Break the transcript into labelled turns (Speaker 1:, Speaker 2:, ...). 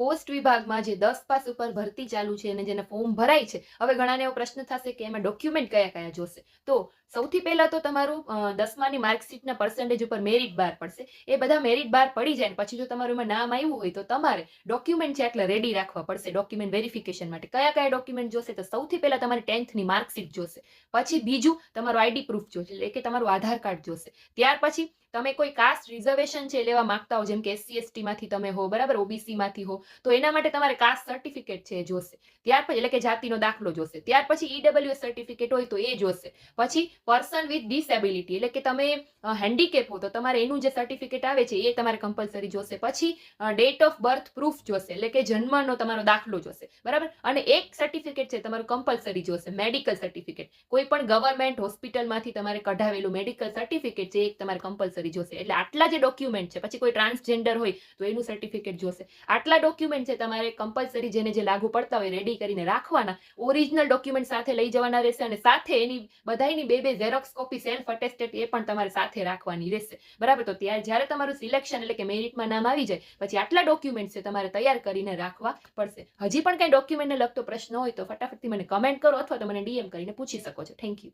Speaker 1: Post વિભાગમાં જે 10 pass ઉપર ભરતી ચાલુ છે અને જેને ફોર્મ ભરાય છે, હવે ઘણાને એવો પ્રશ્ન થશે કે એમાં ડોક્યુમેન્ટ કયા કયા જોશે. તો સૌથી પહેલા તો તમારું 10માની માર્કશીટના પર્સન્ટેજ ઉપર મેરિટ બાર પડશે. એ બધા મેરિટ બાર પડી જાય ને પછી જો તમારું એમાં નામ આવ્યું હોય તો તમારે ડોક્યુમેન્ટ છે એટલે રેડી રાખવા પડશે ડોક્યુમેન્ટ વેરિફિકેશન માટે. કયા કયા ડોક્યુમેન્ટ જોશે? તો સૌથી પહેલા તમારી 10thની માર્કશીટ જોશે. પછી બીજું તમારું આઈડી પ્રૂફ જોશે, એટલે કે તમારું આધાર કાર્ડ જોશે. ત્યાર પછી તમે કોઈ કાસ્ટ રિઝર્વેશન છે લેવા માંગતા હો, જેમ કે SC ST માંથી તમે હો, બરાબર, OBC માંથી હો, તો એના માટે તમારે કાસ્ટ સર્ટિફિકેટ છે એ જોશે. ત્યાર પછી એટલે કે જાતિનો દાખલો જોશે. ત્યાર પછી EWS સર્ટિફિકેટ હોય તો એ જોશે. પછી પર્સન વિથ ડિસેબિલિટી એટલે કે તમે હેન્ડીકેપ હો તો તમારે એનું જે સર્ટિફિકેટ આવે છે એ તમારે કમ્પલસરી જોશે. પછી ડેટ ઓફ બર્થ પ્રૂફ જોશે, એટલે કે જન્મનો તમારો દાખલો જોશે, બરાબર. અને એક સર્ટિફિકેટ છે તમારું કમ્પલસરી જોશે, મેડિકલ સર્ટિફિકેટ. કોઈ પણ ગવર્મેન્ટ હોસ્પિટલમાંથી તમારે કઢાવેલું મેડિકલ સર્ટિફિકેટ છે એ તમારે કમ્પલસરી જોશે. એટલે આટલા જે ડોક્યુમેન્ટ છે. પછી કોઈ ટ્રાન્સજેન્ડર હોય તો એનું સર્ટિફિકેટ જોશે. આટલા ડોક્યુમેન્ટ છે તમારે કમ્પલસરી જેને જે લાગુ પડતા હોય રેડી કરીને રાખવાના. ઓરિજિનલ ડોક્યુમેન્ટ સાથે લઈ જવાના રહેશે અને સાથે એની બધાની બે ઝેરોક્સ કોપી સેલ્ફ અટેસ્ટેડ એ પણ તમારે સાથે રાખવાની રહેશે, બરાબર. તો ત્યારે જ્યારે તમારું સિલેક્શન એટલે કે મેરિટમાં નામ આવી જાય પછી આટલા ડોક્યુમેન્ટ છે તમારે તૈયાર કરીને રાખવા પડશે. હજી પણ કઈ ડોક્યુમેન્ટને લગતો પ્રશ્ન હોય તો ફટાફટથી મને કમેન્ટ કરો અથવા તો મને DM કરીને પૂછી શકો છો. Thank you.